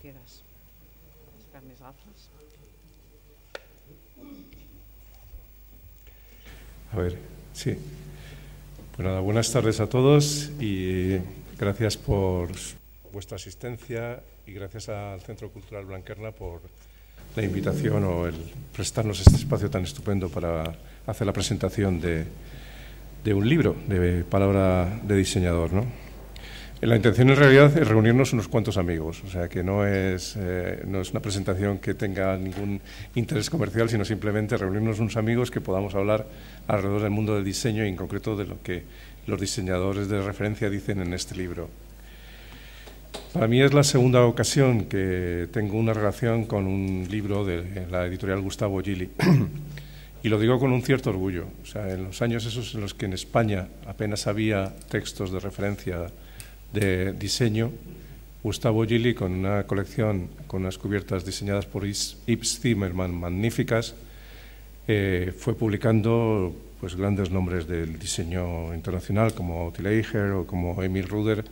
quieras. Voy a sacar mis gafas. A ver, sí. Pues nada, buenas tardes a todos y gracias por vuestra asistencia y gracias al Centro Cultural Blanquerna por la invitación o el prestarnos este espacio tan estupendo para hacer la presentación de un libro de palabra de diseñador, ¿no? La intención en realidad es reunirnos unos cuantos amigos, o sea que no es una presentación que tenga ningún interés comercial, sino simplemente reunirnos unos amigos que podamos hablar alrededor del mundo del diseño y en concreto de lo que los diseñadores de referencia dicen en este libro. Para mí es la segunda ocasión que tengo una relación con un libro de la editorial Gustavo Gili. Y lo digo con un cierto orgullo. O sea, en los años esos en los que en España apenas había textos de referencia de diseño, Gustavo Gili, con una colección con unas cubiertas diseñadas por Yves Zimmermann magníficas, fue publicando pues grandes nombres del diseño internacional como Tileiger o como Emil Ruder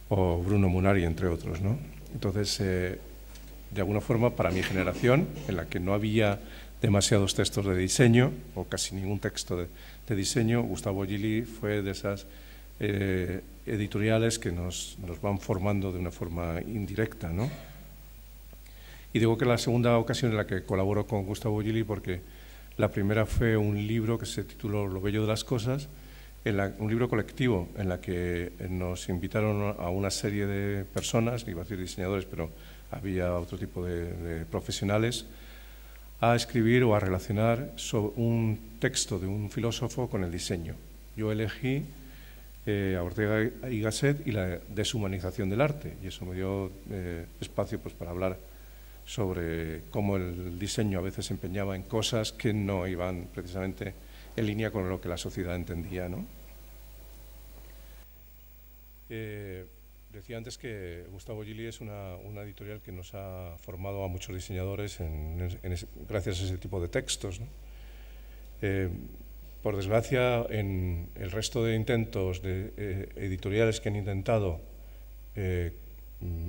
o Bruno Munari, entre otros, ¿no? Entonces, de alguna forma, para mi generación, en la que no había demasiados textos de diseño o casi ningún texto de diseño, Gustavo Gili fue de esas editoriales que nos van formando de una forma indirecta, ¿no? Y digo que es la segunda ocasión en la que colaboro con Gustavo Gili porque la primera fue un libro que se tituló Lo bello de las cosas, un libro colectivo en la que nos invitaron a una serie de personas, iba a decir diseñadores, pero había otro tipo de profesionales, a escribir o a relacionar un texto de un filósofo con el diseño. Yo elegí a Ortega y Gasset y la deshumanización del arte, y eso me dio espacio pues, para hablar sobre cómo el diseño a veces se empeñaba en cosas que no iban precisamente en línea con lo que la sociedad entendía, ¿no? Decía antes que Gustavo Gili es una editorial que nos ha formado a muchos diseñadores gracias a ese tipo de textos, ¿no? Por desgracia, en el resto de intentos de editoriales que han intentado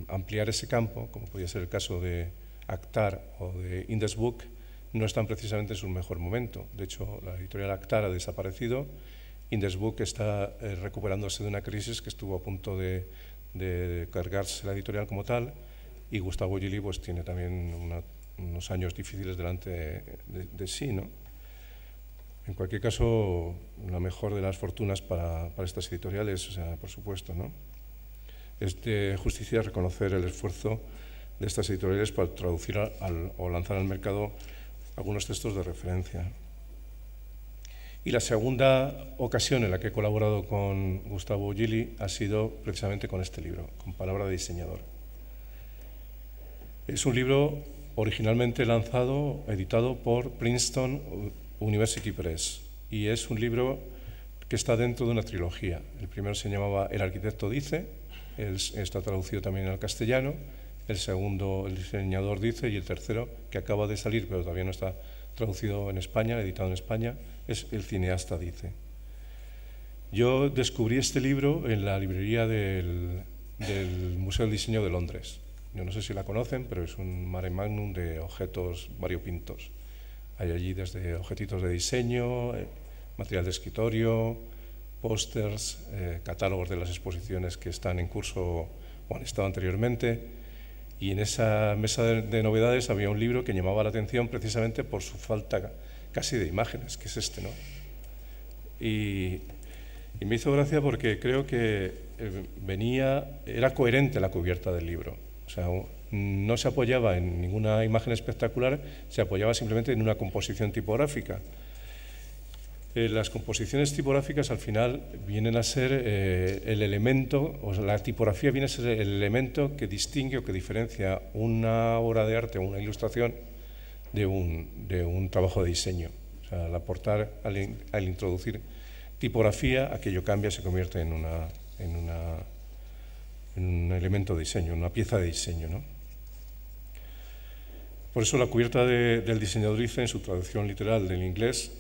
ampliar ese campo, como podría ser el caso de Actar o de Indexbook, no están precisamente en su mejor momento. De hecho, la editorial Actar ha desaparecido, Indexbook está recuperándose de una crisis que estuvo a punto de cargarse la editorial como tal, y Gustavo Gili pues, tiene también unos años difíciles delante de sí, ¿no? En cualquier caso, la mejor de las fortunas para estas editoriales, o sea, por supuesto, ¿no? Es de justicia reconocer el esfuerzo de estas editoriales para traducir o lanzar al mercado algunos textos de referencia. Y la segunda ocasión en la que he colaborado con Gustavo Gili ha sido precisamente con este libro, con Palabra de diseñador. Es un libro originalmente editado por Princeton University Press, y es un libro que está dentro de una trilogía. El primero se llamaba El arquitecto dice, está traducido también al castellano, el segundo El diseñador dice, y el tercero, que acaba de salir pero todavía no está traducido en España, editado en España, es El cineasta dice. Yo descubrí este libro en la librería del Museo del Diseño de Londres. Yo no sé si la conocen, pero es un mare magnum de objetos variopintos. Hay allí desde objetitos de diseño, material de escritorio, pósters, catálogos de las exposiciones que están en curso o han estado anteriormente. Y en esa mesa de novedades había un libro que llamaba la atención precisamente por su falta casi de imágenes, que es este, ¿no? Y me hizo gracia porque creo que era coherente la cubierta del libro. O sea, no se apoyaba en ninguna imagen espectacular, se apoyaba simplemente en una composición tipográfica. Las composiciones tipográficas al final vienen a ser el elemento, o sea, la tipografía viene a ser el elemento que distingue o que diferencia una obra de arte o una ilustración de un trabajo de diseño. O sea, al aportar, al introducir tipografía, aquello cambia, se convierte en un elemento de diseño, una pieza de diseño, ¿no? Por eso la cubierta del diseñador dice, en su traducción literal del inglés,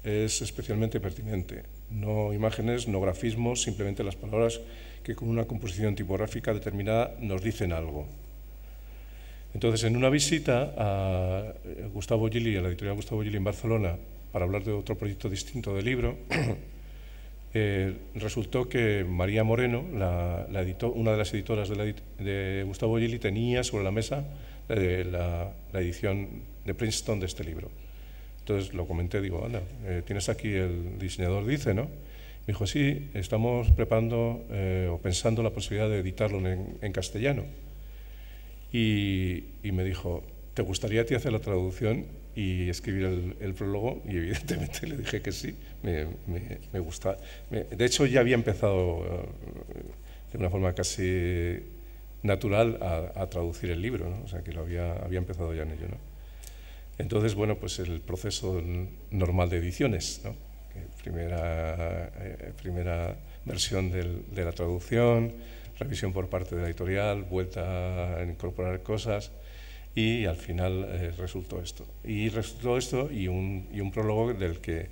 es especialmente pertinente. No imágenes, no grafismos, simplemente las palabras que con una composición tipográfica determinada nos dicen algo. Entonces, en una visita a Gustavo Gili, a la editorial Gustavo Gili en Barcelona, para hablar de otro proyecto distinto de libro, resultó que María Moreno, una de las editoras de Gustavo Gili, tenía sobre la mesa la edición de Princeton de este libro. Entonces lo comenté, digo, anda, tienes aquí el diseñador dice, ¿no? Me dijo, sí, estamos preparando o pensando la posibilidad de editarlo en castellano. Y me dijo, ¿te gustaría a ti hacer la traducción y escribir el prólogo? Y evidentemente le dije que sí, me gusta. De hecho, ya había empezado de una forma casi natural a traducir el libro, ¿no? O sea, que lo había empezado ya en ello, ¿no? Entonces, bueno, pues el proceso normal de ediciones, ¿no? Primera versión de la traducción, revisión por parte de la editorial, vuelta a incorporar cosas y al final resultó esto. Y un prólogo del que,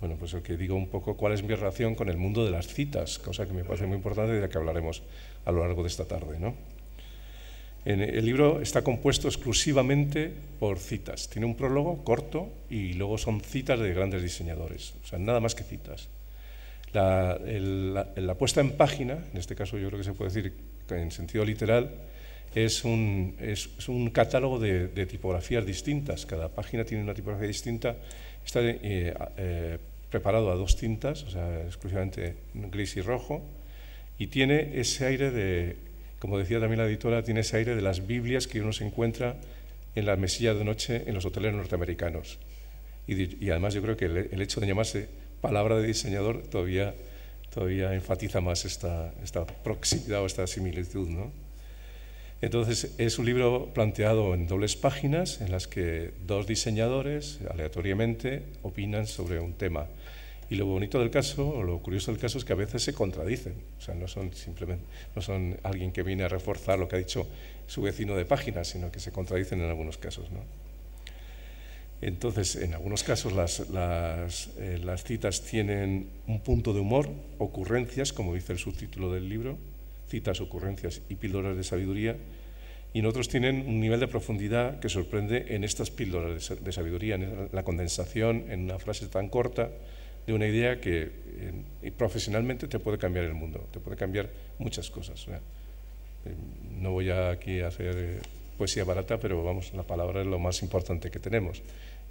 bueno, pues el que digo un poco cuál es mi relación con el mundo de las citas, cosa que me parece muy importante y de la que hablaremos a lo largo de esta tarde, ¿no? El libro está compuesto exclusivamente por citas. Tiene un prólogo corto y luego son citas de grandes diseñadores, o sea, nada más que citas. La puesta en página, en este caso yo creo que se puede decir que en sentido literal, es un catálogo de tipografías distintas. Cada página tiene una tipografía distinta. Está preparado a 2 tintas, o sea, exclusivamente gris y rojo, y tiene ese aire de, como decía también la editora, tiene ese aire de las Biblias que uno se encuentra en las mesillas de noche en los hoteles norteamericanos. Y además yo creo que el hecho de llamarse palabra de diseñador todavía enfatiza más esta proximidad o esta similitud, ¿no? Entonces es un libro planteado en dobles páginas en las que 2 diseñadores aleatoriamente opinan sobre un tema. Y lo bonito del caso, o lo curioso del caso, es que a veces se contradicen. O sea, no son alguien que viene a reforzar lo que ha dicho su vecino de página, sino que se contradicen en algunos casos, ¿no? Entonces, en algunos casos las citas tienen un punto de humor, ocurrencias, como dice el subtítulo del libro, citas, ocurrencias y píldoras de sabiduría, y en otros tienen un nivel de profundidad que sorprende en estas píldoras de sabiduría, en la condensación en una frase tan corta de una idea que profesionalmente te puede cambiar el mundo, te puede cambiar muchas cosas. No voy aquí a hacer poesía barata, pero vamos, la palabra es lo más importante que tenemos.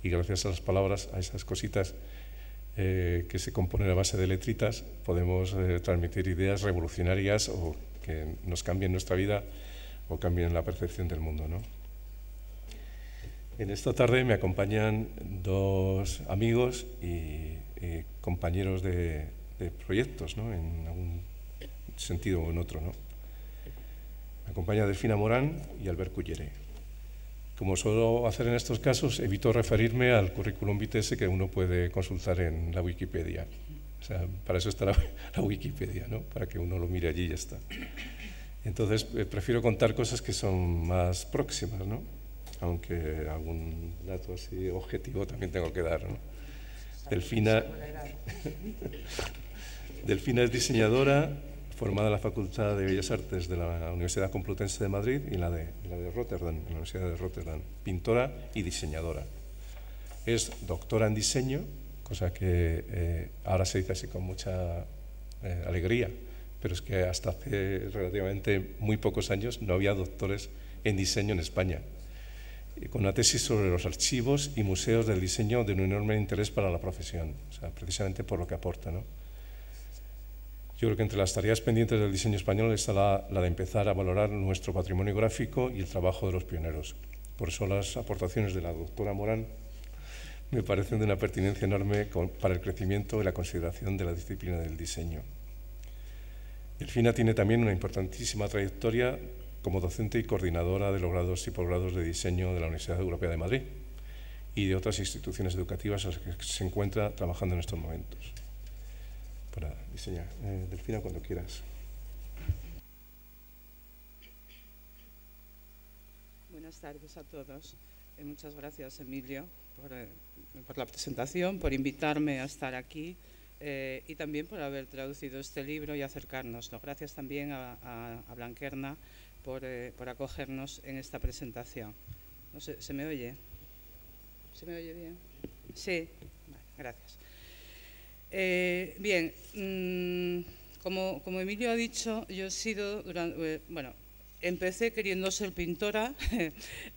Y gracias a las palabras, a esas cositas que se componen a base de letritas, podemos transmitir ideas revolucionarias o que nos cambien nuestra vida o cambien la percepción del mundo, ¿no? En esta tarde me acompañan 2 amigos y compañeros de proyectos, ¿no? En algún sentido o en otro, ¿no? Me acompaña Delfina Morán y Albert Cullere. Como suelo hacer en estos casos, evito referirme al currículum vitae que uno puede consultar en la Wikipedia. O sea, para eso está la Wikipedia, ¿no? Para que uno lo mire allí y ya está. Entonces, prefiero contar cosas que son más próximas, ¿no? Aunque algún dato así objetivo también tengo que dar, ¿no? Delfina es diseñadora, formada en la Facultad de Bellas Artes de la Universidad Complutense de Madrid y en la de Rotterdam, en la Universidad de Rotterdam, pintora y diseñadora. Es doctora en diseño, cosa que ahora se dice así con mucha alegría, pero es que hasta hace relativamente muy pocos años no había doctores en diseño en España, con una tesis sobre los archivos y museos del diseño de un enorme interés para la profesión, o sea, precisamente por lo que aporta, ¿no? Yo creo que entre las tareas pendientes del diseño español está la de empezar a valorar nuestro patrimonio gráfico y el trabajo de los pioneros. Por eso las aportaciones de la doctora Morán me parecen de una pertinencia enorme para el crecimiento y la consideración de la disciplina del diseño. Delfina tiene también una importantísima trayectoria como docente y coordinadora de los grados y posgrados de diseño de la Universidad Europea de Madrid y de otras instituciones educativas en las que se encuentra trabajando en estos momentos. Para diseñar. Delfina, cuando quieras. Buenas tardes a todos. Muchas gracias, Emilio, por la presentación, por invitarme a estar aquí y también por haber traducido este libro y acercarnos. Gracias también a Blanquerna por acogernos en esta presentación. No sé, ¿se me oye? ¿Se me oye bien? Sí, vale, gracias. Bien, como Emilio ha dicho, yo he sido, bueno, empecé queriendo ser pintora,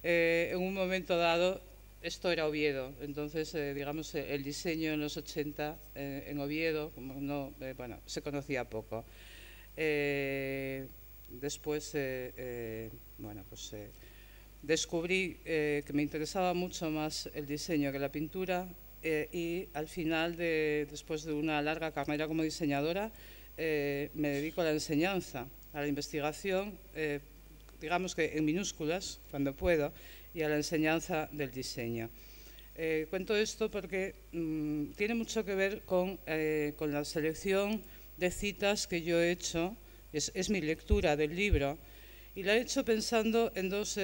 en un momento dado. Esto era Oviedo, entonces, digamos, el diseño en los 80 en Oviedo, como no, bueno, se conocía poco. Después, bueno, pues descubrí que me interesaba mucho más el diseño que la pintura, y al final, después de una larga carrera como diseñadora, me dedico a la enseñanza, a la investigación, digamos que en minúsculas, cuando puedo, y a la enseñanza del diseño. Cuento esto porque tiene mucho que ver con la selección de citas que yo he hecho, es mi lectura del libro, y la he hecho pensando en dos,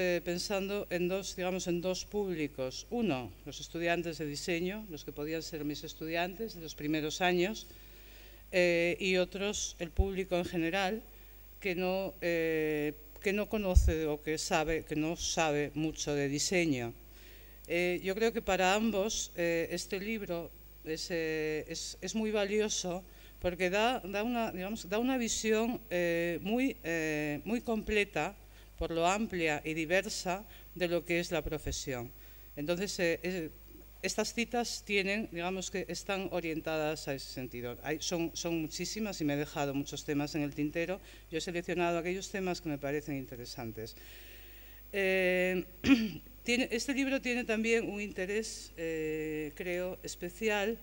digamos, en dos públicos. Uno, los estudiantes de diseño, los que podían ser mis estudiantes de los primeros años, y otros, el público en general, que no conoce o que no sabe mucho de diseño. Yo creo que para ambos este libro es muy valioso porque da una visión muy completa, por lo amplia y diversa de lo que es la profesión. Entonces, estas citas digamos que están orientadas a ese sentido. Son muchísimas y me he dejado muchos temas en el tintero. Yo he seleccionado aquellos temas que me parecen interesantes. Este libro tiene también un interés, creo, especial,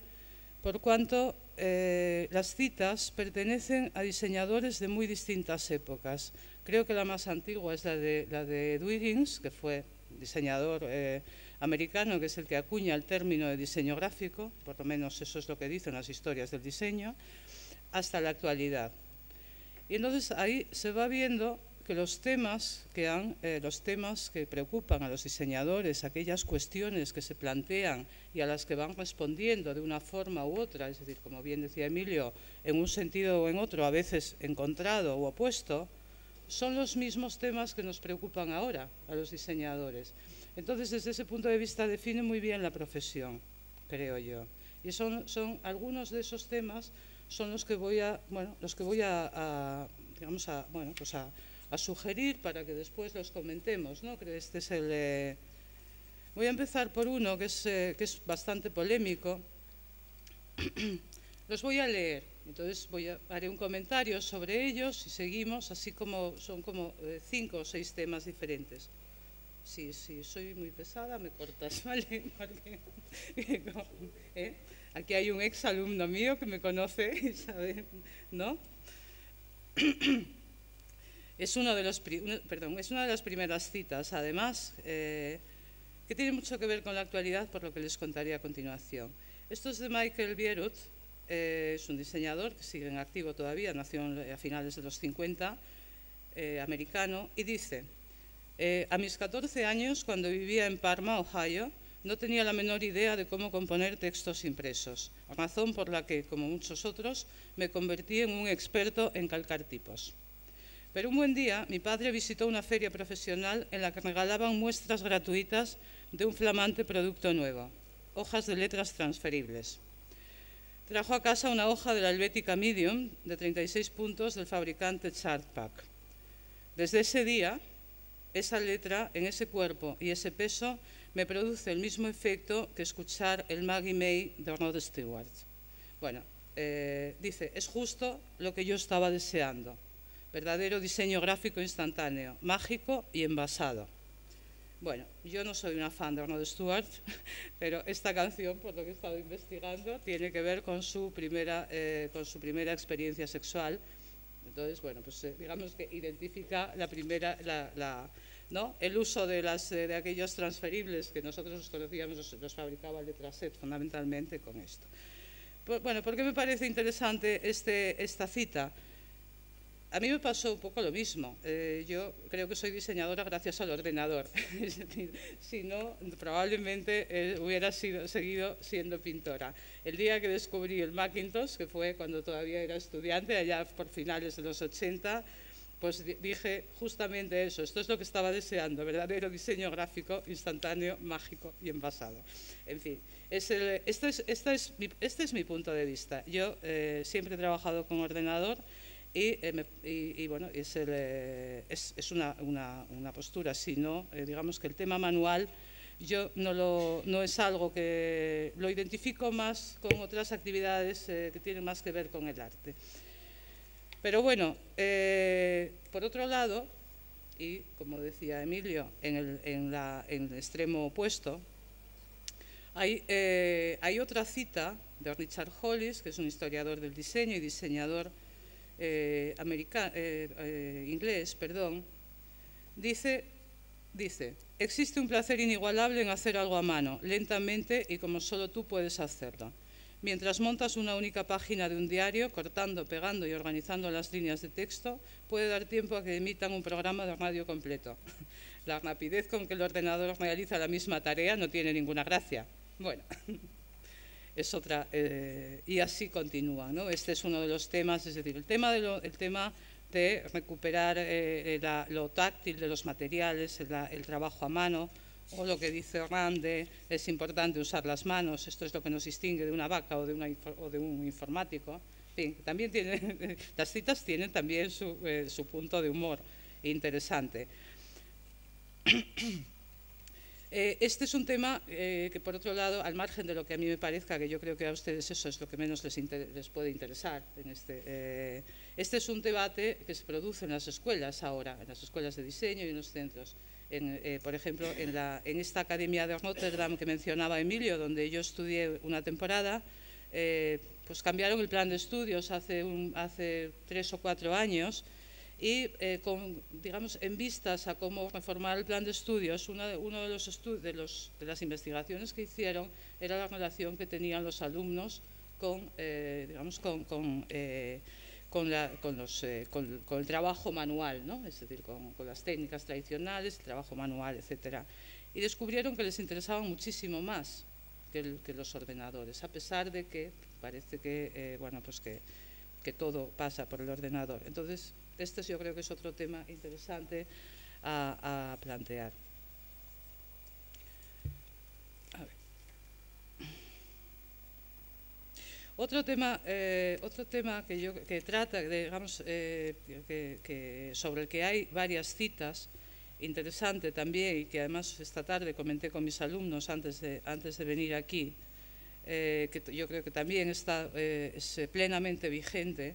por cuanto las citas pertenecen a diseñadores de muy distintas épocas. Creo que la más antigua es la de Dwiggins, que fue diseñador americano, que es el que acuña el término de diseño gráfico, por lo menos eso es lo que dicen las historias del diseño, hasta la actualidad. Y entonces ahí se va viendo que los temas que preocupan a los diseñadores, aquellas cuestiones que se plantean y a las que van respondiendo de una forma u otra, es decir, como bien decía Emilio, en un sentido o en otro, a veces encontrado u opuesto, son los mismos temas que nos preocupan ahora a los diseñadores. Entonces, desde ese punto de vista, define muy bien la profesión, creo yo. Y son algunos de esos temas son los que voy a sugerir para que después los comentemos, ¿no? Creo que este es voy a empezar por uno que es bastante polémico. Los voy a leer, entonces haré un comentario sobre ellos y seguimos, así como son como 5 o 6 temas diferentes. Si soy muy pesada, me cortas, ¿vale? Porque, aquí hay un ex alumno mío que me conoce y sabe, ¿no? Es una de las primeras citas, además, que tiene mucho que ver con la actualidad, por lo que les contaré a continuación. Esto es de Michael Bierut, es un diseñador que sigue en activo todavía, nació a finales de los 50, americano, y dice: a mis 14 años, cuando vivía en Parma, Ohio, no tenía la menor idea de cómo componer textos impresos, razón por la que, como muchos otros, me convertí en un experto en calcar tipos. Pero un buen día, mi padre visitó una feria profesional en la que regalaban muestras gratuitas de un flamante producto nuevo, hojas de letras transferibles. Trajo a casa una hoja de la Helvetica Medium de 36 puntos del fabricante Chartpak. Desde ese día, esa letra en ese cuerpo y ese peso me produce el mismo efecto que escuchar el Maggie May de Rod Stewart. Bueno, dice, es justo lo que yo estaba deseando. Verdadero diseño gráfico instantáneo, mágico y envasado. Bueno, yo no soy una fan de Rod Stewart, pero esta canción, por lo que he estado investigando, tiene que ver con su primera experiencia sexual. Entonces, bueno, pues digamos que identifica ¿no? El uso de aquellos transferibles que nosotros conocíamos, los fabricaba Letraset fundamentalmente con esto. Bueno, ¿por qué me parece interesante esta cita? a mí me pasó un poco lo mismo. Yo creo que soy diseñadora gracias al ordenador. Es decir, si no, probablemente hubiera seguido siendo pintora. El día que descubrí el Macintosh, que fue cuando todavía era estudiante, allá por finales de los 80, pues dije justamente eso. Esto es lo que estaba deseando, verdadero diseño gráfico, instantáneo, mágico y envasado. En fin, este es mi punto de vista. Yo siempre he trabajado con ordenador. Y bueno, es una postura, sino digamos que el tema manual yo no es algo que lo identifico más con otras actividades que tienen más que ver con el arte. Pero bueno, por otro lado, y como decía Emilio, en el extremo opuesto, hay otra cita de Richard Hollis, que es un historiador del diseño y diseñador inglés, perdón. Dice, existe un placer inigualable en hacer algo a mano, lentamente y como solo tú puedes hacerlo. Mientras montas una única página de un diario, cortando, pegando y organizando las líneas de texto, puede dar tiempo a que emitan un programa de radio completo. La rapidez con que el ordenador realiza la misma tarea no tiene ninguna gracia. Bueno, es otra, y así continúa, ¿no? Este es uno de los temas, es decir, el tema de recuperar lo táctil de los materiales, el trabajo a mano, o lo que dice Rand de es importante usar las manos, esto es lo que nos distingue de una vaca o de un informático. En fin, también las citas tienen también su punto de humor interesante. Este es un tema que, por otro lado, al margen de lo que a mí me parezca, que yo creo que a ustedes eso es lo que menos les puede interesar, este es un debate que se produce en las escuelas ahora, en las escuelas de diseño y en los centros. Por ejemplo, en esta academia de Rotterdam que mencionaba Emilio, donde yo estudié una temporada, pues cambiaron el plan de estudios hace 3 o 4 años, y digamos, en vistas a cómo reformar el plan de estudios, uno de las investigaciones que hicieron era la relación que tenían los alumnos con el trabajo manual, ¿no? Es decir, con las técnicas tradicionales, el trabajo manual, etcétera. Y descubrieron que les interesaban muchísimo más que los ordenadores, a pesar de que parece que, bueno, pues que todo pasa por el ordenador. Entonces, este yo creo que es otro tema interesante a plantear. A ver. Otro tema que trata, digamos, sobre el que hay varias citas, interesante también, y que además esta tarde comenté con mis alumnos antes de venir aquí, que yo creo que también es plenamente vigente,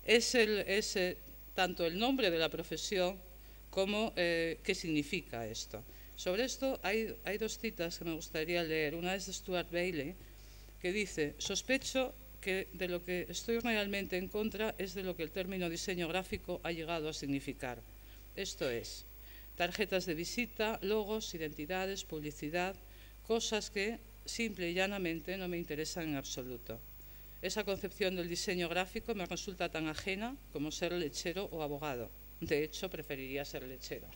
es tanto el nombre de la profesión como qué significa esto. Sobre esto hay 2 citas que me gustaría leer. Una es de Stuart Bailey, que dice: sospecho que de lo que estoy realmente en contra es de lo que el término diseño gráfico ha llegado a significar. Esto es, tarjetas de visita, logos, identidades, publicidad, cosas que simple y llanamente no me interesan en absoluto. Esa concepción del diseño gráfico me resulta tan ajena como ser lechero o abogado. De hecho, preferiría ser lechero.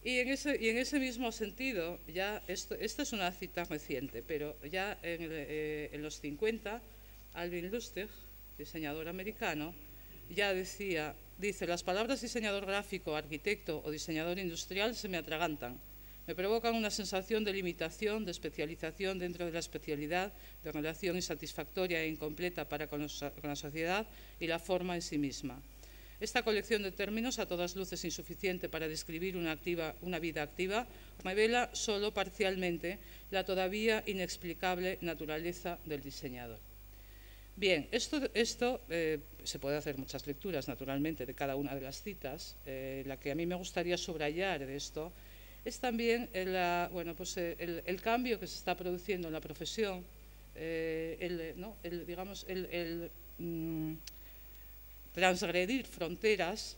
Y en ese mismo sentido, ya esta es una cita reciente, pero ya en los 50, Alvin Lustig, diseñador americano, ya dice: las palabras diseñador gráfico, arquitecto o diseñador industrial se me atragantan. Me provocan una sensación de limitación, de especialización dentro de la especialidad, de relación insatisfactoria e incompleta para con la sociedad y la forma en sí misma. Esta colección de términos, a todas luces insuficiente para describir una vida activa, revela solo parcialmente la todavía inexplicable naturaleza del diseñador. Bien, esto se puede hacer muchas lecturas, naturalmente, de cada una de las citas. La que a mí me gustaría subrayar de esto es también el cambio que se está produciendo en la profesión, transgredir fronteras,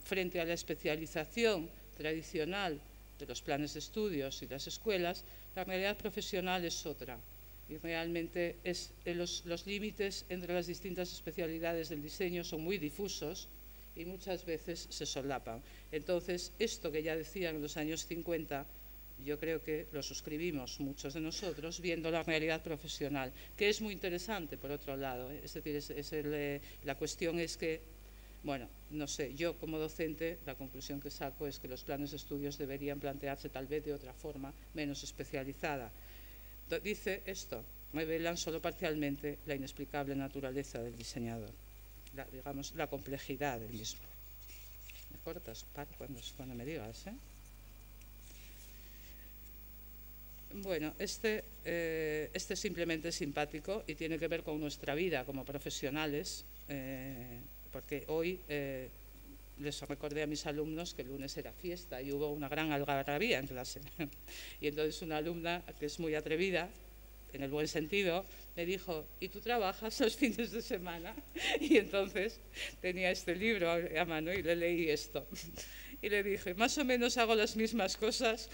frente a la especialización tradicional de los planes de estudios y las escuelas. La realidad profesional es otra. Y realmente los límites entre las distintas especialidades del diseño son muy difusos y muchas veces se solapan. Entonces, esto que ya decían en los años 50, yo creo que lo suscribimos muchos de nosotros, viendo la realidad profesional, que es muy interesante, por otro lado. Es decir, la cuestión es que, bueno, no sé, yo como docente, la conclusión que saco es que los planes de estudios deberían plantearse tal vez de otra forma, menos especializada. Dice esto: revelan solo parcialmente la inexplicable naturaleza del diseñador, digamos, la complejidad del mismo. Me cortas, Par, cuando me digas, ¿eh? Bueno, este simplemente es simpático y tiene que ver con nuestra vida como profesionales, porque hoy les recordé a mis alumnos que el lunes era fiesta y hubo una gran algarabía en clase. Y entonces una alumna, que es muy atrevida, en el buen sentido, me dijo: ¿y tú trabajas los fines de semana? Y entonces tenía este libro a mano y le leí esto. Y le dije: más o menos hago las mismas cosas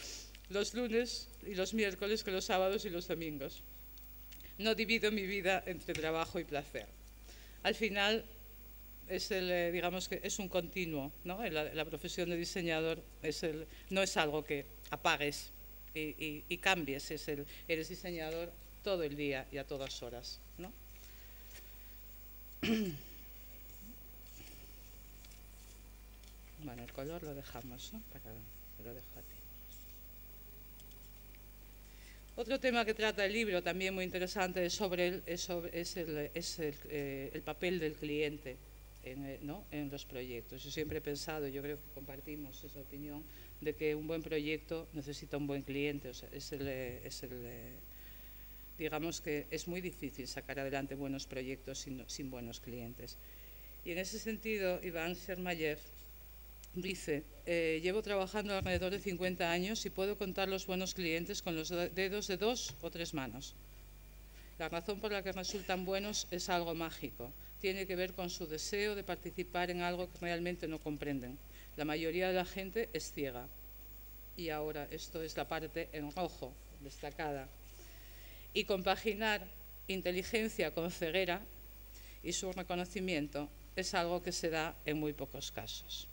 los lunes y los miércoles que los sábados y los domingos. No divido mi vida entre trabajo y placer. Al final, digamos que es un continuo, ¿no? La profesión de diseñador no es algo que apagues y cambies, eres diseñador todo el día y a todas horas, ¿no? Bueno, el color lo dejamos, ¿no? Te lo dejo a ti. Otro tema que trata el libro, también muy interesante, es el papel del cliente en los proyectos. Yo siempre he pensado, yo creo que compartimos esa opinión, de que un buen proyecto necesita un buen cliente. O sea, digamos que es muy difícil sacar adelante buenos proyectos sin buenos clientes. Y en ese sentido, Iván Chermayev dice: llevo trabajando alrededor de 50 años y puedo contar los buenos clientes con los dedos de 2 o 3 manos. La razón por la que resultan buenos es algo mágico. Tiene que ver con su deseo de participar en algo que realmente no comprenden. La mayoría de la gente es ciega. Y ahora esto es la parte en rojo, destacada. Y compaginar inteligencia con ceguera y su reconocimiento es algo que se da en muy pocos casos.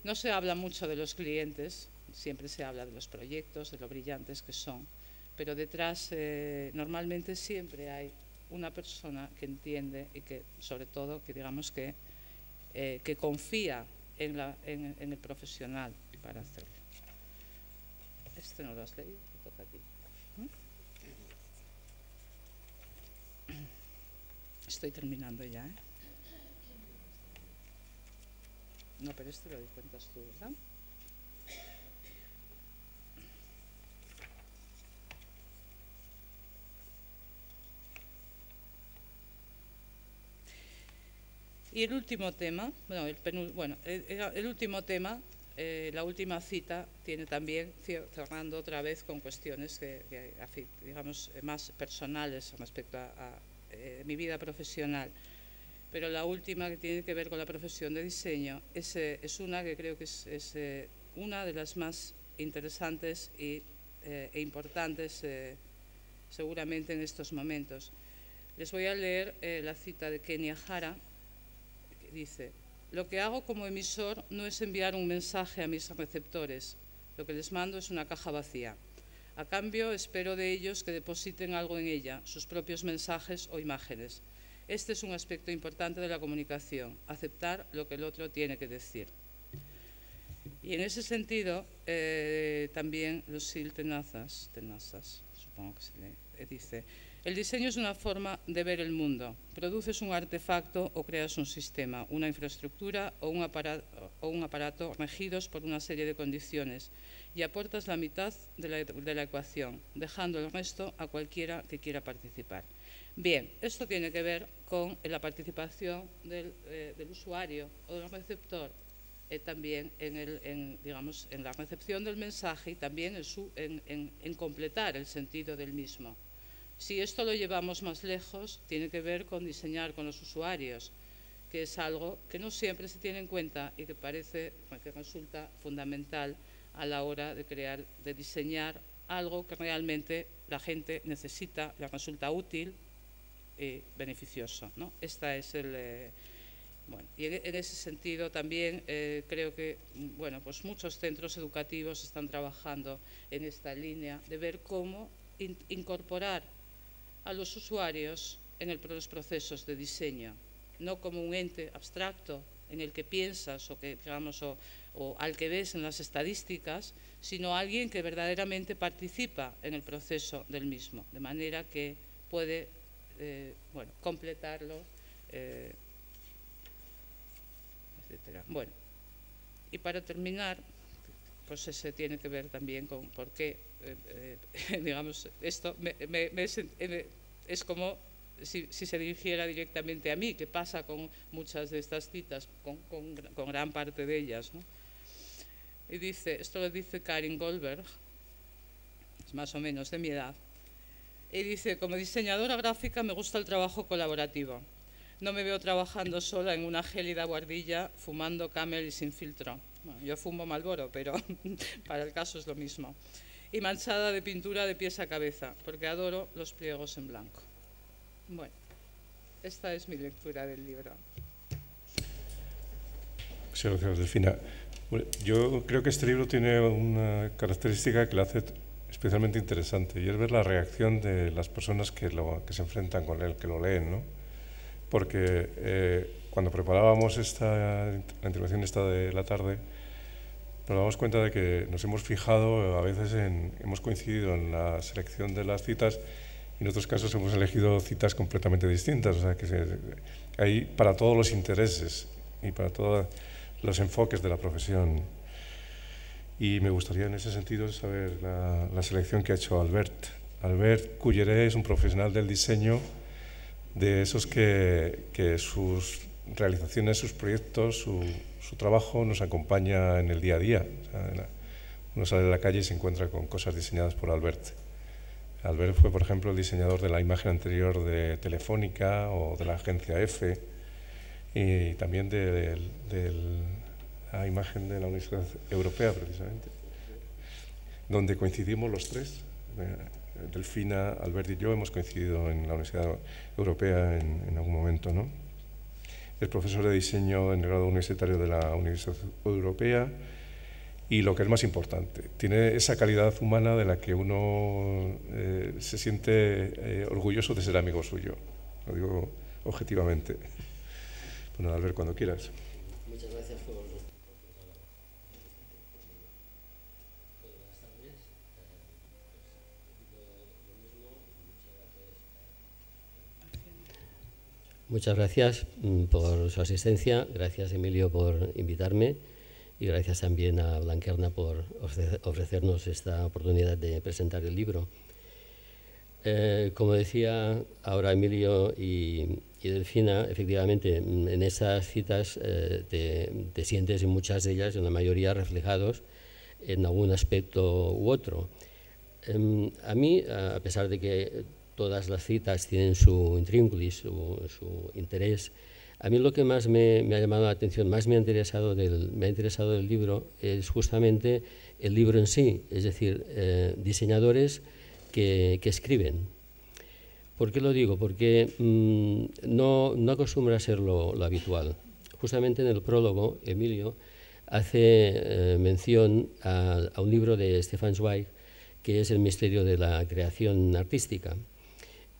No se habla mucho de los clientes, siempre se habla de los proyectos, de lo brillantes que son, pero detrás normalmente siempre hay una persona que entiende y que, sobre todo, que digamos que confía en el profesional para hacerlo. Este no lo has leído, te toca a ti. Estoy terminando ya, ¿eh? No, pero este lo cuentas tú, ¿verdad? Y el último tema, el último tema, la última cita, tiene también, cerrando otra vez con cuestiones digamos, más personales respecto a mi vida profesional. Pero la última, que tiene que ver con la profesión de diseño, es una que creo que es una de las más interesantes e importantes seguramente en estos momentos. Les voy a leer la cita de Kenia Jara, que dice: lo que hago como emisor no es enviar un mensaje a mis receptores, lo que les mando es una caja vacía. A cambio, espero de ellos que depositen algo en ella, sus propios mensajes o imágenes. Este es un aspecto importante de la comunicación, aceptar lo que el otro tiene que decir. Y en ese sentido, también Lucille Tenazas, supongo que se le dice: el diseño es una forma de ver el mundo. Produces un artefacto o creas un sistema, una infraestructura o un aparato regidos por una serie de condiciones, y aportas la mitad de la ecuación, dejando el resto a cualquiera que quiera participar. Bien, esto tiene que ver con la participación del usuario o del receptor, también digamos, en la recepción del mensaje y también en completar el sentido del mismo. Si esto lo llevamos más lejos, tiene que ver con diseñar con los usuarios, que es algo que no siempre se tiene en cuenta y que resulta fundamental a la hora de diseñar algo que realmente la gente necesita, le resulta útil y beneficioso, ¿no? Esta es bueno, y en ese sentido también creo que bueno, pues muchos centros educativos están trabajando en esta línea de ver cómo incorporar a los usuarios en los procesos de diseño, no como un ente abstracto en el que piensas o que, digamos, o al que ves en las estadísticas, sino alguien que verdaderamente participa en el proceso del mismo, de manera que puede bueno, completarlo, etcétera. Bueno, y para terminar, pues ese tiene que ver también con por qué, digamos, esto es como si se dirigiera directamente a mí, que pasa con muchas de estas citas, con gran parte de ellas, ¿no? Y dice, esto lo dice Karin Goldberg, es más o menos de mi edad, y dice, como diseñadora gráfica me gusta el trabajo colaborativo. No me veo trabajando sola en una gélida guardilla fumando Camel y sin filtro. Bueno, yo fumo Marlboro, pero para el caso es lo mismo. Y manchada de pintura de pies a cabeza, porque adoro los pliegos en blanco. Bueno, esta es mi lectura del libro. Muchas gracias, Delfina. Bueno, yo creo que este libro tiene una característica que lo hace especialmente interesante, y es ver la reacción de las personas que se enfrentan con él, que lo leen, ¿no? Porque cuando preparábamos la intervención esta de la tarde, nos damos cuenta de que nos hemos fijado, a veces hemos coincidido en la selección de las citas, y en otros casos hemos elegido citas completamente distintas, o sea que hay para todos los intereses y para todos los enfoques de la profesión. Y me gustaría en ese sentido saber la selección que ha hecho Albert. Albert Culleré es un profesional del diseño, de esos que sus realizaciones, sus proyectos, su trabajo nos acompaña en el día a día. O sea, uno sale de la calle y se encuentra con cosas diseñadas por Albert. Albert fue, por ejemplo, el diseñador de la imagen anterior de Telefónica o de la agencia EFE, y también de la imagen de la Universidad Europea, precisamente, donde coincidimos los tres. Delfina, Albert y yo hemos coincidido en la Universidad Europea en algún momento, ¿no? Es profesor de diseño en el grado universitario de la Universidad Europea, y lo que es más importante, tiene esa calidad humana de la que uno se siente orgulloso de ser amigo suyo. Lo digo objetivamente. Bueno, Albert, cuando quieras. Muchas gracias por... Muchas gracias por su asistencia, gracias Emilio por invitarme y gracias también a Blanquerna por ofrecernos esta oportunidad de presentar el libro. Como decía ahora Emilio y Delfina, efectivamente en esas citas te sientes en muchas de ellas, en la mayoría reflejados en algún aspecto u otro. A mí, a pesar de que todas las citas tienen su intríngulis, su interés, a mí lo que más me ha llamado la atención, más me ha interesado del libro, es justamente el libro en sí, es decir, diseñadores que escriben. ¿Por qué lo digo? Porque no acostumbra a ser lo habitual. Justamente en el prólogo, Emilio hace mención a un libro de Stefan Zweig, que es El misterio de la creación artística.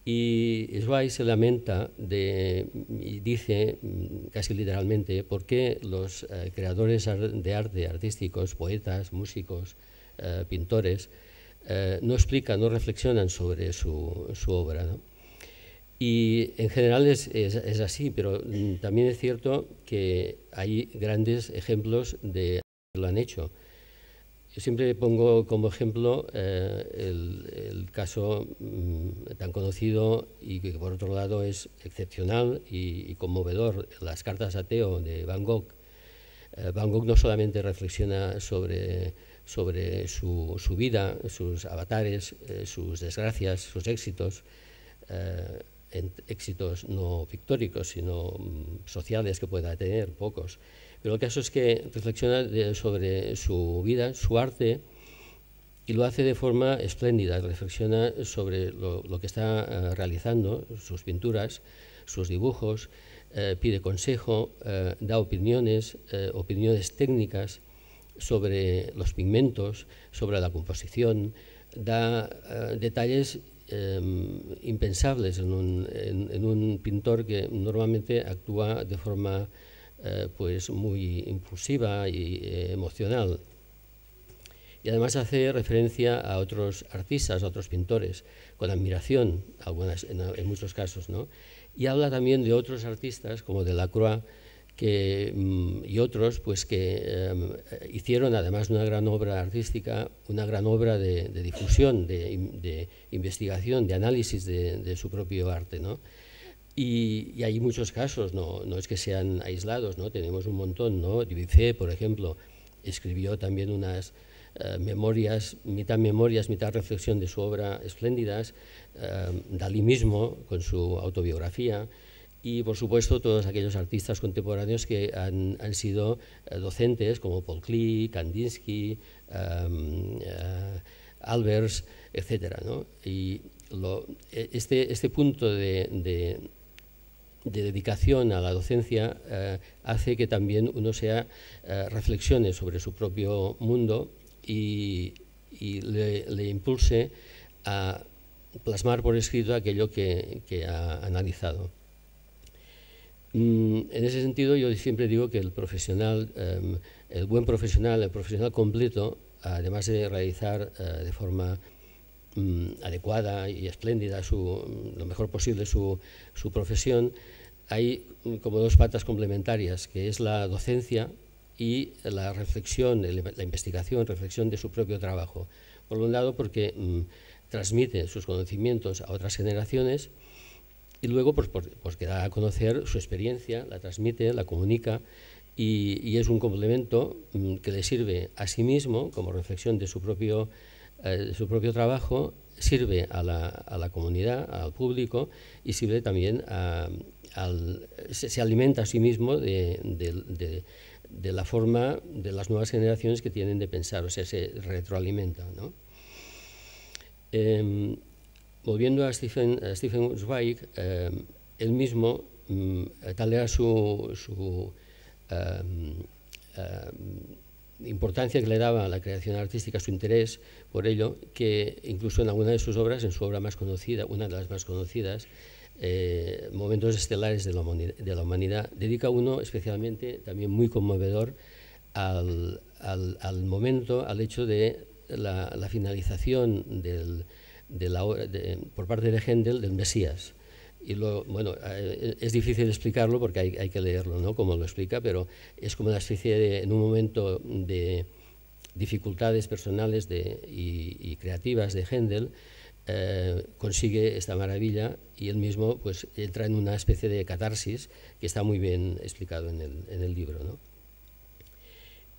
Y Zweig se lamenta y dice casi literalmente por qué los creadores de arte artísticos, poetas, músicos, pintores, no explican, no reflexionan sobre su obra, ¿no? Y en general es así, pero también es cierto que hay grandes ejemplos de que lo han hecho. Yo siempre pongo como ejemplo el caso tan conocido y que por otro lado es excepcional y conmovedor, las cartas a Theo de Van Gogh. Van Gogh no solamente reflexiona sobre su vida, sus avatares, sus desgracias, sus éxitos, éxitos no pictóricos, sino sociales que pueda tener, pocos. Pero el caso es que reflexiona sobre su vida, su arte, y lo hace de forma espléndida, reflexiona sobre lo que está realizando, sus pinturas, sus dibujos, pide consejo, da opiniones técnicas sobre los pigmentos, sobre la composición, da detalles impensables en un pintor que normalmente actúa de forma pues muy impulsiva y emocional. Y además hace referencia a otros artistas, a otros pintores, con admiración, en muchos casos, ¿no? Y habla también de otros artistas, como Delacroix, y otros, pues, que hicieron, además de una gran obra artística, una gran obra de difusión, de investigación, de análisis de su propio arte, ¿no? Y hay muchos casos, no es que sean aislados, ¿no? Tenemos un montón, ¿no? Dubuffet, por ejemplo, escribió también unas memorias, mitad reflexión de su obra espléndidas, Dalí mismo con su autobiografía, y por supuesto todos aquellos artistas contemporáneos que han sido docentes, como Paul Klee, Kandinsky, Albers, etc., ¿no? Y este punto de dedicación a la docencia hace que también uno reflexione sobre su propio mundo y le impulse a plasmar por escrito aquello que ha analizado. En ese sentido, yo siempre digo que el profesional, el buen profesional, el profesional completo, además de realizar de forma adecuada y espléndida, lo mejor posible su profesión, hay como dos patas complementarias, que es la docencia y la reflexión, la investigación, reflexión de su propio trabajo. Por un lado, porque transmite sus conocimientos a otras generaciones, y luego porque da a conocer su experiencia, la transmite, la comunica, y es un complemento que le sirve a sí mismo como reflexión de su propio trabajo, sirve a la comunidad, al público, y sirve también se alimenta a sí mismo de la forma de las nuevas generaciones que tienen de pensar, o sea, se retroalimenta, ¿no? Volviendo a Stefan Zweig, él mismo, tal era su importancia que le daba a la creación artística, su interés por ello, que incluso en alguna de sus obras, en su obra más conocida, una de las más conocidas, Momentos estelares de la humanidad, dedica uno especialmente, también muy conmovedor, al momento, al hecho de la finalización por parte de Händel del Mesías. Y bueno, es difícil explicarlo porque hay que leerlo, ¿no? Como lo explica, pero es como una especie de, en un momento de dificultades personales y creativas de Händel, consigue esta maravilla y él mismo pues entra en una especie de catarsis que está muy bien explicado en el libro, ¿no?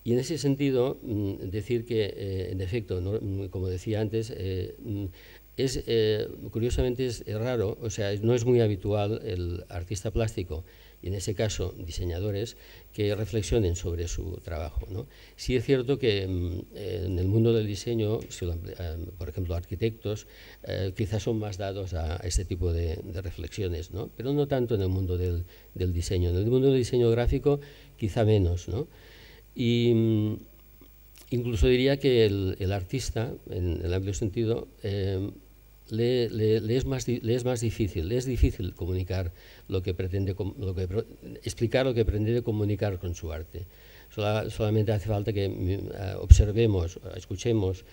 Y en ese sentido, decir que, en efecto, ¿no? Como decía antes, curiosamente es raro, o sea, no es muy habitual el artista plástico, y en ese caso diseñadores, que reflexionen sobre su trabajo, ¿no? Sí es cierto que en el mundo del diseño, por ejemplo, arquitectos, quizás son más dados a este tipo de reflexiones, ¿no? Pero no tanto en el mundo del diseño. En el mundo del diseño gráfico quizá menos, ¿no? Y incluso diría que el artista, en el amplio sentido, le es más difícil comunicar explicar lo que pretende comunicar con su arte. Solamente hace falta que observemos, escuchemos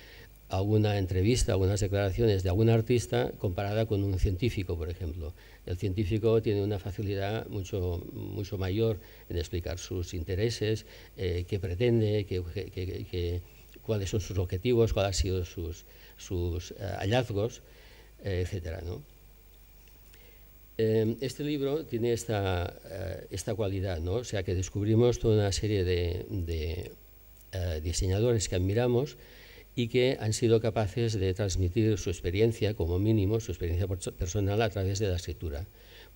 alguna entrevista, algunas declaraciones de algún artista comparada con un científico, por ejemplo. El científico tiene una facilidad mucho mayor en explicar sus intereses, qué pretende, cuáles son sus objetivos, cuáles han sido sus hallazgos, etcétera, ¿no? Este libro tiene esta cualidad, ¿no? O sea, que descubrimos toda una serie de diseñadores que admiramos y que han sido capaces de transmitir su experiencia, como mínimo, su experiencia personal a través de la escritura.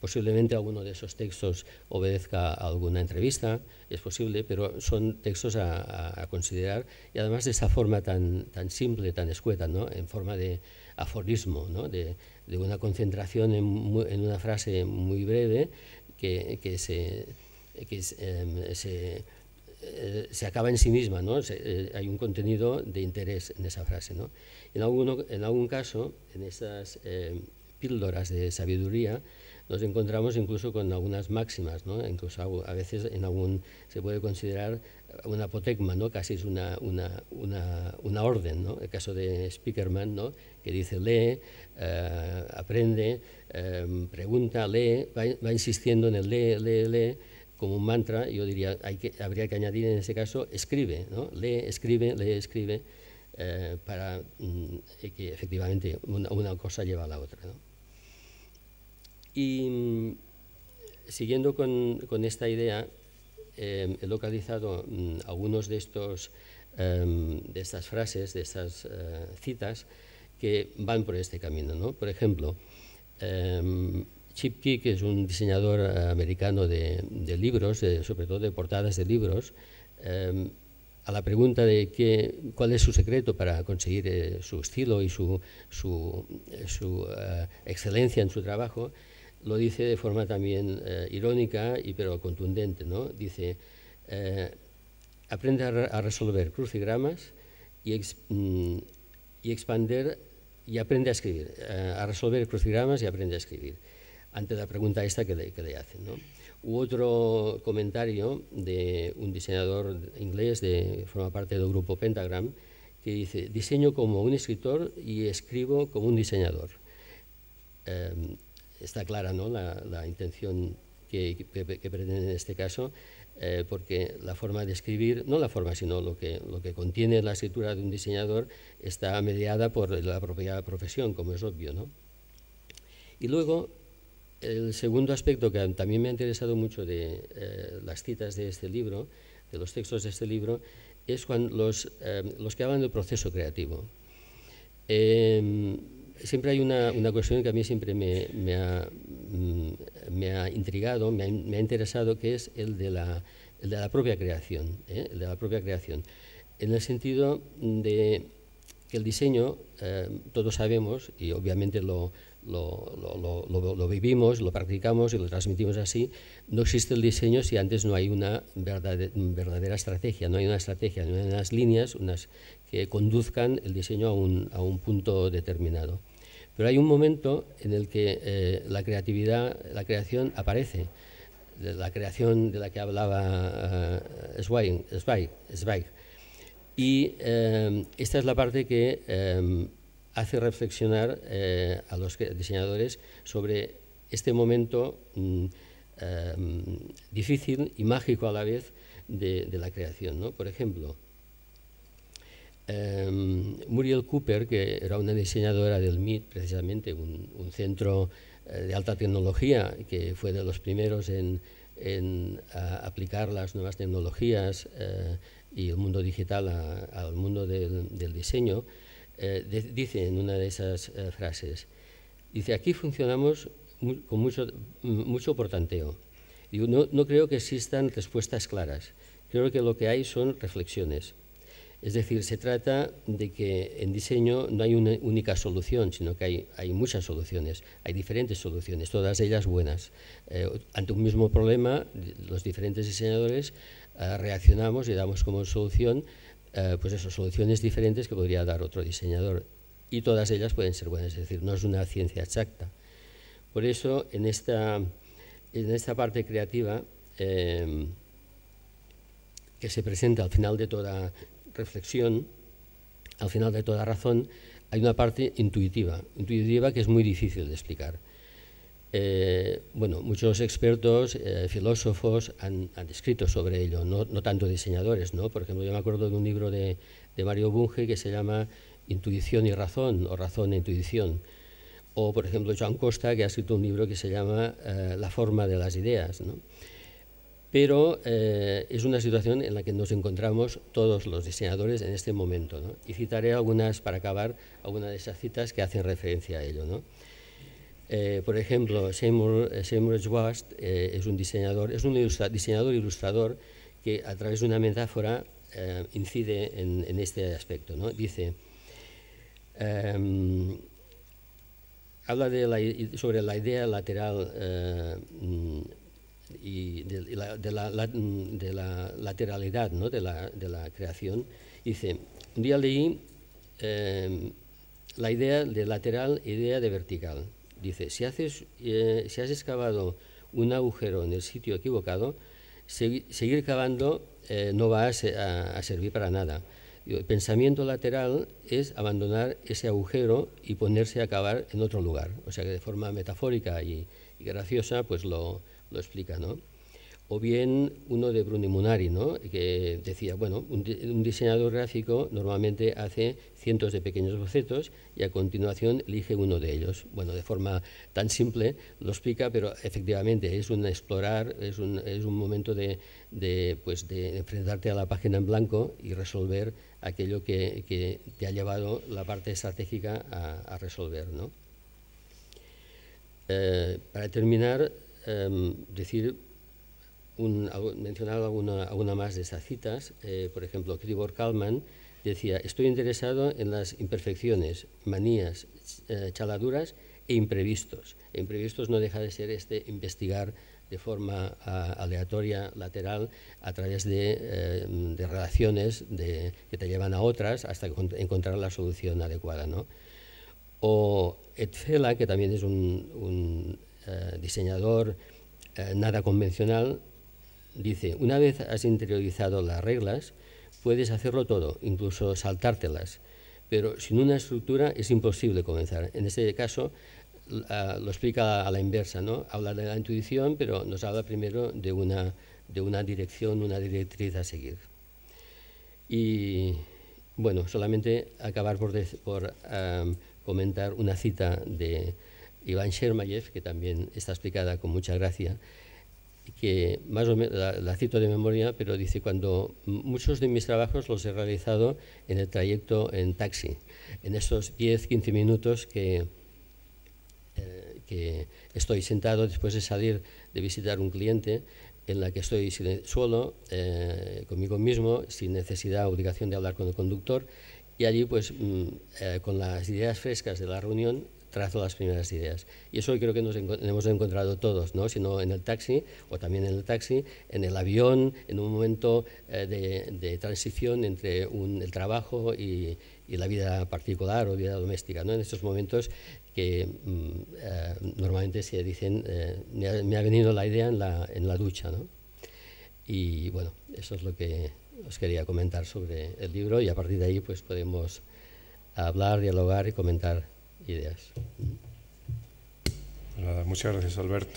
Posiblemente alguno de esos textos obedezca a alguna entrevista, es posible, pero son textos a considerar, y además de esa forma tan simple, tan escueta, ¿no? En forma de aforismo, ¿no? de una concentración en una frase muy breve que se acaba en sí misma, ¿no? Hay un contenido de interés en esa frase, ¿no? En algún caso, en esas píldoras de sabiduría, nos encontramos incluso con algunas máximas, ¿no? Incluso a veces se puede considerar una apotegma, ¿no? Casi es una orden, ¿no? El caso de Spiekermann, ¿no? Que dice lee, aprende, pregunta, lee, va insistiendo en el lee, como un mantra. Yo diría, habría que añadir en ese caso, escribe, ¿no? Lee, escribe, para que efectivamente una cosa lleva a la otra, ¿no? Y siguiendo con esta idea, he localizado algunos de estas frases, de estas citas, que van por este camino, ¿no? Por ejemplo, Chip Key, que es un diseñador americano de libros, sobre todo de portadas de libros, a la pregunta de cuál es su secreto para conseguir su estilo y su excelencia en su trabajo, lo dice de forma también irónica pero contundente, ¿no? Dice, aprende a resolver crucigramas y expander y aprende a escribir, a resolver crucigramas y aprende a escribir, ante la pregunta esta que le hacen, ¿no? U otro comentario de un diseñador inglés que forma parte del grupo Pentagram, que dice, diseño como un escritor y escribo como un diseñador. Está clara, ¿no? la intención que pretende en este caso, porque la forma de escribir, no la forma, sino lo que contiene la escritura de un diseñador está mediada por la propia profesión, como es obvio, ¿no? Y luego, el segundo aspecto que también me ha interesado mucho de las citas de este libro, de los textos de este libro, es cuando los que hablan del proceso creativo. Siempre hay una cuestión que a mí siempre me ha intrigado, me ha interesado, que es el de la propia creación, el de la propia creación, en el sentido de que el diseño, todos sabemos, y obviamente lo vivimos, lo practicamos y lo transmitimos así, no existe el diseño si antes no hay una verdadera estrategia, no hay una estrategia, no hay unas líneas que conduzcan el diseño a un punto determinado. Pero hay un momento en el que la creación aparece, la creación de la que hablaba Zweig. Y esta es la parte que hace reflexionar a los diseñadores sobre este momento difícil y mágico a la vez de la creación, ¿no? Por ejemplo, Muriel Cooper, que era una diseñadora del MIT, precisamente un centro de alta tecnología, que fue de los primeros en aplicar las nuevas tecnologías y el mundo digital al mundo del diseño, dice en una de esas frases, dice, aquí funcionamos con mucho por tanteo. Digo, no creo que existan respuestas claras, creo que lo que hay son reflexiones. Es decir, se trata de que en diseño no hay una única solución, sino que hay muchas soluciones, hay diferentes soluciones, todas ellas buenas. Ante un mismo problema, los diferentes diseñadores reaccionamos y damos como solución pues esas soluciones diferentes que podría dar otro diseñador, y todas ellas pueden ser buenas, es decir, no es una ciencia exacta. Por eso, en esta parte creativa que se presenta al final de toda reflexión, al final de toda razón, hay una parte intuitiva que es muy difícil de explicar. Bueno, muchos expertos, filósofos han escrito sobre ello, no tanto diseñadores, ¿no? Por ejemplo, yo me acuerdo de un libro de Mario Bunge que se llama Intuición y razón, o Razón e intuición. O, por ejemplo, Joan Costa, que ha escrito un libro que se llama La forma de las ideas, ¿no? Pero es una situación en la que nos encontramos todos los diseñadores en este momento, ¿no? Y citaré algunas, para acabar, algunas de esas citas que hacen referencia a ello, ¿no? Por ejemplo, Seymour Schwartz es un diseñador, diseñador ilustrador que a través de una metáfora incide en este aspecto, ¿no? Dice, habla sobre la idea lateral y de la lateralidad, ¿no? de la creación. Dice, un día leí la idea de lateral, idea de vertical. Dice, si has excavado un agujero en el sitio equivocado, seguir cavando no va a servir para nada. El pensamiento lateral es abandonar ese agujero y ponerse a cavar en otro lugar. O sea que de forma metafórica y graciosa pues lo explica, ¿no? O bien uno de Bruni Munari, ¿no? Que decía, bueno, un diseñador gráfico normalmente hace cientos de pequeños bocetos y a continuación elige uno de ellos. Bueno, de forma tan simple lo explica, pero efectivamente es un explorar, es un momento de enfrentarte a la página en blanco y resolver aquello que te ha llevado la parte estratégica a resolver, ¿no? Para terminar, mencionar alguna más de esas citas. Por ejemplo, Tibor Kalman decía, estoy interesado en las imperfecciones, manías, chaladuras e imprevistos. E imprevistos no deja de ser investigar de forma aleatoria, lateral, a través de relaciones que te llevan a otras hasta encontrar la solución adecuada, ¿no? O Ed Fela, que también es un diseñador nada convencional, dice, una vez has interiorizado las reglas, puedes hacerlo todo, incluso saltártelas, pero sin una estructura es imposible comenzar. En este caso lo explica a la inversa, ¿no? Habla de la intuición, pero nos habla primero de una dirección, una directriz a seguir. Y bueno, solamente acabar por comentar una cita de Iván Shermayev, que también está explicada con mucha gracia, que más o menos la cito de memoria, pero dice, cuando muchos de mis trabajos los he realizado en el trayecto en taxi, en esos 10-15 minutos que estoy sentado después de salir de visitar un cliente, en la que estoy solo, conmigo mismo, sin necesidad o obligación de hablar con el conductor, y allí pues con las ideas frescas de la reunión trazo las primeras ideas. Y eso creo que nos hemos encontrado todos, ¿no? Sino en el taxi, o también en el taxi, en el avión, en un momento de transición entre el trabajo y la vida particular o vida doméstica, ¿no? En estos momentos que normalmente se dicen, me ha venido la idea en la ducha, ¿no? Y bueno, eso es lo que os quería comentar sobre el libro, y a partir de ahí pues podemos hablar, dialogar y comentar ideas. Nada, muchas gracias, Albert.